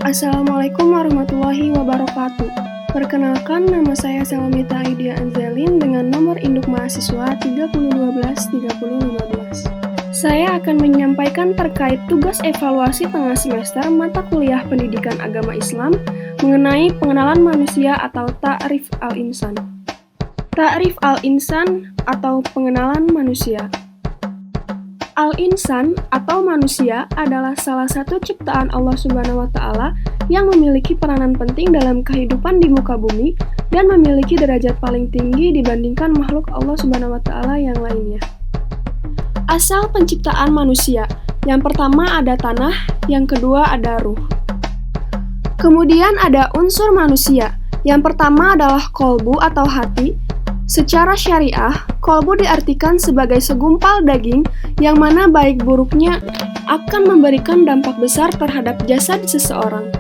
Assalamualaikum warahmatullahi wabarakatuh. Perkenalkan, nama saya Salamita Aidia Anzelin dengan nomor induk mahasiswa 3012-3015. Saya akan menyampaikan terkait tugas evaluasi tengah semester mata kuliah Pendidikan Agama Islam mengenai pengenalan manusia atau Ta'rif al-Insan. Ta'rif al-Insan atau pengenalan manusia. Al-Insan atau manusia adalah salah satu ciptaan Allah Subhanahu wa Ta'ala yang memiliki peranan penting dalam kehidupan di muka bumi dan memiliki derajat paling tinggi dibandingkan makhluk Allah Subhanahu wa Ta'ala yang lainnya. Asal penciptaan manusia, yang pertama ada tanah, yang kedua ada ruh. Kemudian ada unsur manusia, yang pertama adalah kolbu atau hati. Secara syariah, kolbu diartikan sebagai segumpal daging yang mana baik buruknya akan memberikan dampak besar terhadap jasad seseorang.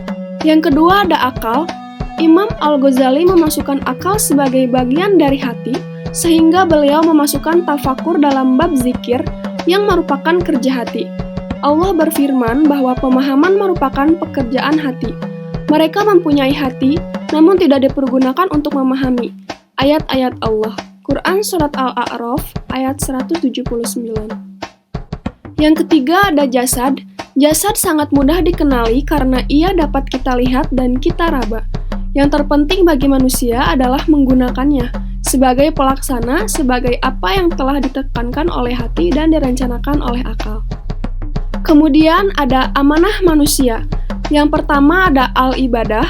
Yang kedua ada akal. Imam Al-Ghazali memasukkan akal sebagai bagian dari hati, sehingga beliau memasukkan tafakur dalam bab zikir yang merupakan kerja hati. Allah berfirman bahwa pemahaman merupakan pekerjaan hati. Mereka mempunyai hati, namun tidak dipergunakan untuk memahami ayat-ayat Allah. Quran Surat Al-A'raf ayat 179. Yang ketiga ada jasad. Jasad sangat mudah dikenali karena ia dapat kita lihat dan kita raba. Yang terpenting bagi manusia adalah menggunakannya sebagai pelaksana, sebagai apa yang telah ditekankan oleh hati dan direncanakan oleh akal. Kemudian ada amanah manusia. Yang pertama ada al-ibadah.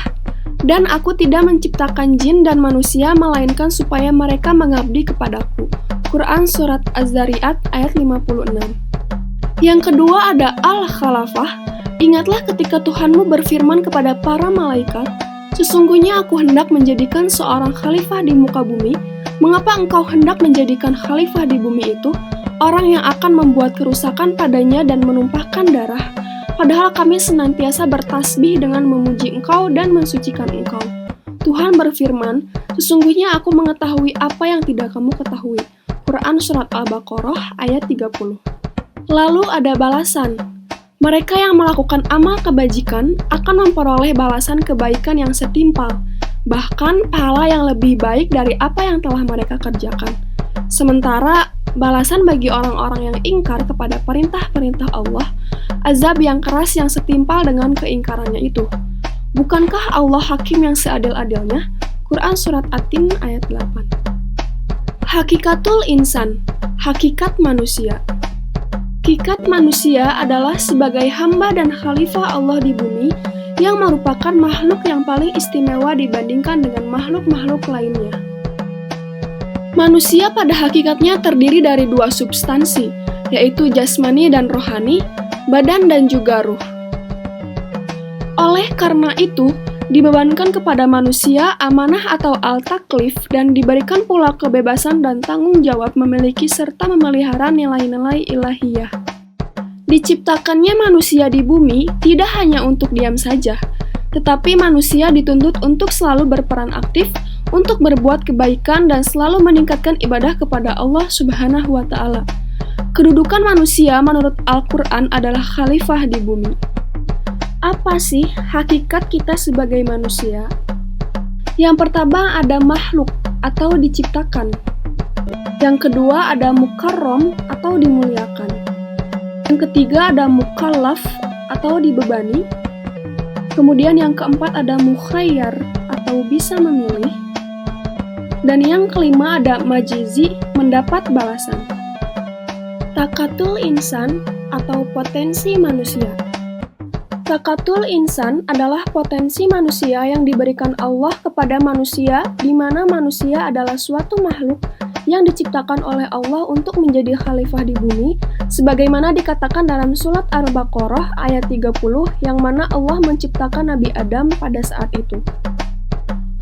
Dan aku tidak menciptakan jin dan manusia melainkan supaya mereka mengabdi kepadaku. Quran Surat Az-Zariyat ayat 56. Yang kedua ada al-khalafah. Ingatlah ketika Tuhanmu berfirman kepada para malaikat, sesungguhnya aku hendak menjadikan seorang khalifah di muka bumi. Mengapa engkau hendak menjadikan khalifah di bumi itu? Orang yang akan membuat kerusakan padanya dan menumpahkan darah. Padahal kami senantiasa bertasbih dengan memuji engkau dan mensucikan engkau. Tuhan berfirman, sesungguhnya aku mengetahui apa yang tidak kamu ketahui. Quran Surat Al-Baqarah ayat 30. Lalu ada balasan. Mereka yang melakukan amal kebajikan akan memperoleh balasan kebaikan yang setimpal, bahkan pahala yang lebih baik dari apa yang telah mereka kerjakan. Sementara balasan bagi orang-orang yang ingkar kepada perintah-perintah Allah, azab yang keras yang setimpal dengan keingkarannya itu. Bukankah Allah hakim yang seadil-adilnya? Quran Surat At-Tin ayat 8. Hakikatul insan, hakikat manusia. Hakikat manusia adalah sebagai hamba dan khalifah Allah di bumi yang merupakan makhluk yang paling istimewa dibandingkan dengan makhluk-makhluk lainnya. Manusia pada hakikatnya terdiri dari dua substansi, yaitu jasmani dan rohani, badan dan juga ruh. Oleh karena itu, dibebankan kepada manusia amanah atau al-taklif dan diberikan pula kebebasan dan tanggung jawab memiliki serta memelihara nilai-nilai ilahiyah. Diciptakannya manusia di bumi tidak hanya untuk diam saja, tetapi manusia dituntut untuk selalu berperan aktif untuk berbuat kebaikan dan selalu meningkatkan ibadah kepada Allah Subhanahu wa Ta'ala. Kedudukan manusia menurut Al-Quran adalah khalifah di bumi. Apa sih hakikat kita sebagai manusia? Yang pertama ada makhluk atau diciptakan. Yang kedua ada mukarram atau dimuliakan. Yang ketiga ada mukallaf atau dibebani. Kemudian yang keempat ada mukhayyar atau bisa memilih. Dan yang kelima ada majizi, mendapat balasan. Takatul insan atau potensi manusia. Takatul insan adalah potensi manusia yang diberikan Allah kepada manusia, di mana manusia adalah suatu makhluk yang diciptakan oleh Allah untuk menjadi khalifah di bumi, sebagaimana dikatakan dalam surat Al-Baqarah ayat 30, yang mana Allah menciptakan Nabi Adam pada saat itu.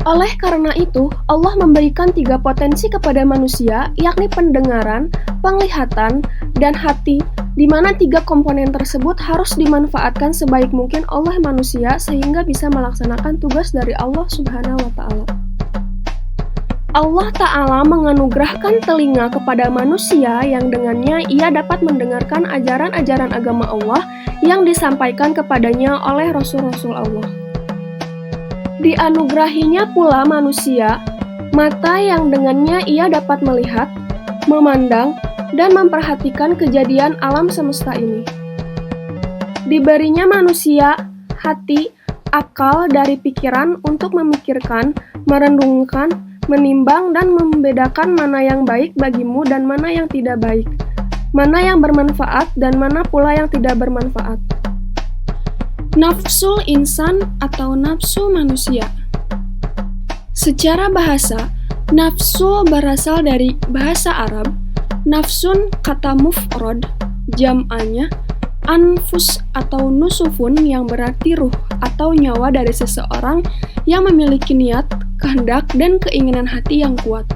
Oleh karena itu, Allah memberikan 3 potensi kepada manusia, yakni pendengaran, penglihatan, dan hati, di mana 3 komponen tersebut harus dimanfaatkan sebaik mungkin oleh manusia sehingga bisa melaksanakan tugas dari Allah Subhanahu wa Ta'ala. Allah Ta'ala menganugerahkan telinga kepada manusia yang dengannya ia dapat mendengarkan ajaran-ajaran agama Allah yang disampaikan kepadanya oleh Rasul-Rasul Allah. Dianugerahinya pula manusia mata yang dengannya ia dapat melihat, memandang, dan memperhatikan kejadian alam semesta ini. Diberinya manusia hati, akal dari pikiran untuk memikirkan, merenungkan, menimbang, dan membedakan mana yang baik bagimu dan mana yang tidak baik, mana yang bermanfaat dan mana pula yang tidak bermanfaat. Nafsul insan atau nafsu manusia. Secara bahasa, nafsu berasal dari bahasa Arab. Nafsun kata mufrad, jam'anya anfus atau nusufun yang berarti ruh atau nyawa dari seseorang yang memiliki niat, kehendak, dan keinginan hati yang kuat.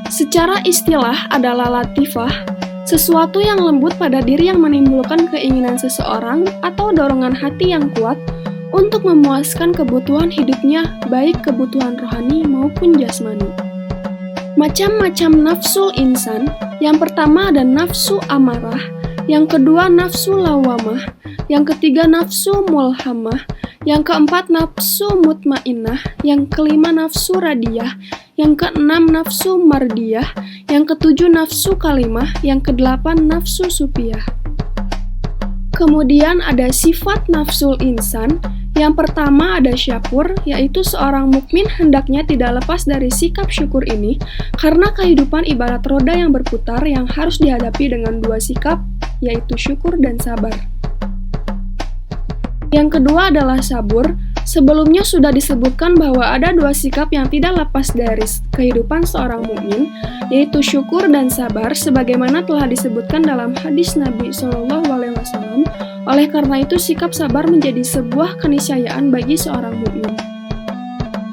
Secara istilah adalah latifah, sesuatu yang lembut pada diri yang menimbulkan keinginan seseorang atau dorongan hati yang kuat untuk memuaskan kebutuhan hidupnya, baik kebutuhan rohani maupun jasmani. Macam-macam nafsul insan, yang pertama ada nafsu amarah, yang kedua nafsu lawamah, yang ketiga nafsu mulhamah, yang keempat nafsu mutmainnah, yang kelima nafsu radiyah, yang keenam nafsu mardiyah, yang ketujuh nafsu kalimah, yang kedelapan nafsu supiyah. Kemudian ada sifat nafsul insan. Yang pertama ada syakur, yaitu seorang mukmin hendaknya tidak lepas dari sikap syukur ini karena kehidupan ibarat roda yang berputar yang harus dihadapi dengan dua sikap, yaitu syukur dan sabar. Yang kedua adalah sabur. Sebelumnya sudah disebutkan bahwa ada dua sikap yang tidak lepas dari kehidupan seorang mukmin, yaitu syukur dan sabar, sebagaimana telah disebutkan dalam hadis Nabi SAW. Oleh karena itu, sikap sabar menjadi sebuah keniscayaan bagi seorang mukmin.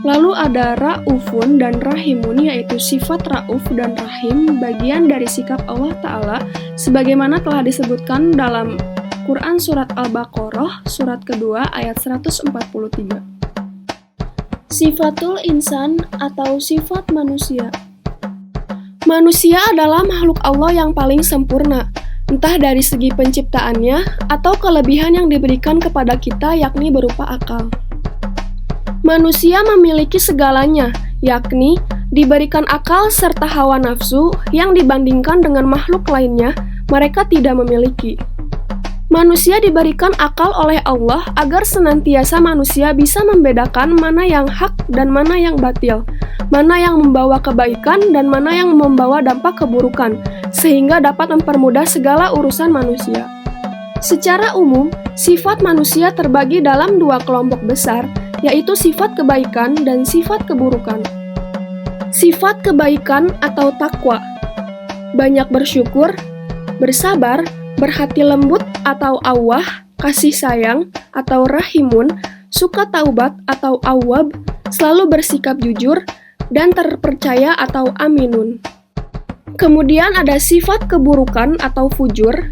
Lalu ada ra'ufun dan rahimun, yaitu sifat ra'uf dan rahim, bagian dari sikap Allah Ta'ala, sebagaimana telah disebutkan dalam Quran Surat Al-Baqarah, surat kedua, ayat 143. Sifatul insan atau sifat manusia. Manusia adalah makhluk Allah yang paling sempurna, entah dari segi penciptaannya atau kelebihan yang diberikan kepada kita, yakni berupa akal. Manusia memiliki segalanya, yakni diberikan akal serta hawa nafsu yang dibandingkan dengan makhluk lainnya, mereka tidak memiliki. Manusia diberikan akal oleh Allah agar senantiasa manusia bisa membedakan mana yang hak dan mana yang batil, mana yang membawa kebaikan dan mana yang membawa dampak keburukan, sehingga dapat mempermudah segala urusan manusia. Secara umum, sifat manusia terbagi dalam dua kelompok besar, yaitu sifat kebaikan dan sifat keburukan. Sifat kebaikan atau takwa, banyak bersyukur, bersabar, berhati lembut atau awwah, kasih sayang atau rahimun, suka taubat atau awwab, selalu bersikap jujur, dan terpercaya atau aminun. Kemudian ada sifat keburukan atau fujur.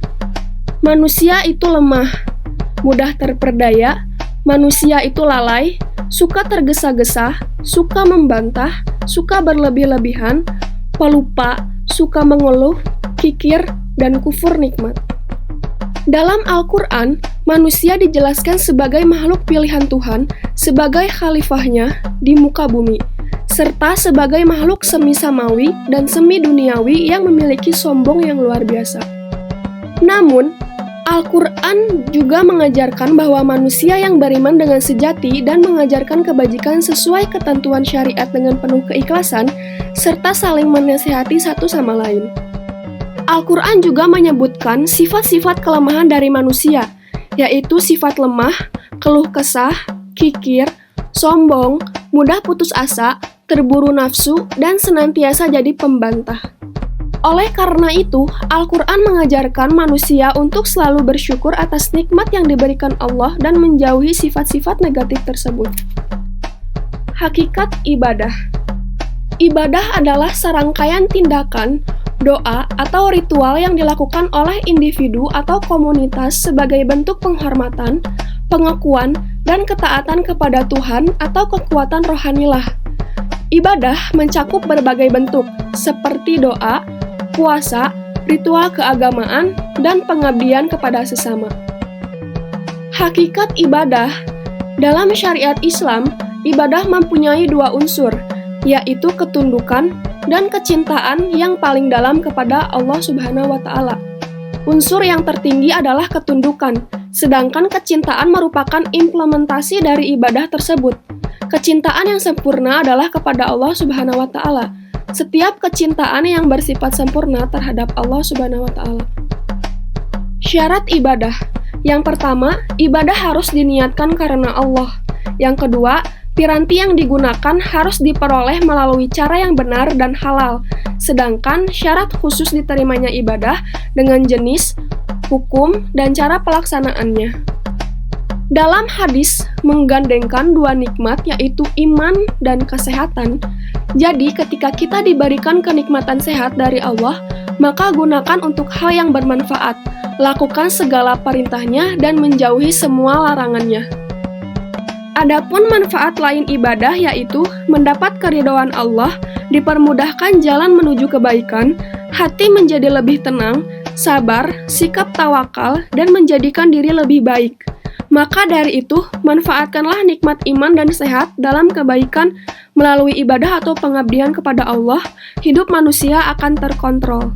Manusia itu lemah, mudah terperdaya, manusia itu lalai, suka tergesa-gesa, suka membantah, suka berlebih-lebihan, pelupa, suka mengeluh, kikir, dan kufur nikmat. Dalam Al-Quran, manusia dijelaskan sebagai makhluk pilihan Tuhan, sebagai khalifahnya di muka bumi, serta sebagai makhluk semi samawi dan semi duniawi yang memiliki sombong yang luar biasa. Namun, Al-Quran juga mengajarkan bahwa manusia yang beriman dengan sejati dan mengajarkan kebajikan sesuai ketentuan syariat dengan penuh keikhlasan, serta saling menasihati satu sama lain. Al-Quran juga menyebutkan sifat-sifat kelemahan dari manusia, yaitu sifat lemah, keluh kesah, kikir, sombong, mudah putus asa, terburu nafsu, dan senantiasa jadi pembantah. Oleh karena itu, Al-Quran mengajarkan manusia untuk selalu bersyukur atas nikmat yang diberikan Allah dan menjauhi sifat-sifat negatif tersebut. Hakikat ibadah. Ibadah adalah serangkaian tindakan, doa, atau ritual yang dilakukan oleh individu atau komunitas sebagai bentuk penghormatan, pengakuan, dan ketaatan kepada Tuhan atau kekuatan rohanilah. Ibadah mencakup berbagai bentuk, seperti doa, puasa, ritual keagamaan, dan pengabdian kepada sesama. Hakikat ibadah. Dalam syariat Islam, ibadah mempunyai dua unsur, yaitu ketundukan dan kecintaan yang paling dalam kepada Allah Subhanahu wa Ta'ala. Unsur yang tertinggi adalah ketundukan, sedangkan kecintaan merupakan implementasi dari ibadah tersebut. Kecintaan yang sempurna adalah kepada Allah Subhanahu wa Ta'ala. Setiap kecintaan yang bersifat sempurna terhadap Allah Subhanahu wa Ta'ala. Syarat ibadah. Yang pertama, ibadah harus diniatkan karena Allah. Yang kedua, piranti yang digunakan harus diperoleh melalui cara yang benar dan halal. Sedangkan syarat khusus diterimanya ibadah dengan jenis, hukum, dan cara pelaksanaannya. Dalam hadis menggandengkan dua nikmat, yaitu iman dan kesehatan. Jadi ketika kita diberikan kenikmatan sehat dari Allah, maka gunakan untuk hal yang bermanfaat. Lakukan segala perintahnya dan menjauhi semua larangannya. Adapun manfaat lain ibadah yaitu mendapat keridhaan Allah, dipermudahkan jalan menuju kebaikan, hati menjadi lebih tenang, sabar, sikap tawakal, dan menjadikan diri lebih baik. Maka dari itu, manfaatkanlah nikmat iman dan sehat dalam kebaikan melalui ibadah atau pengabdian kepada Allah, hidup manusia akan terkontrol.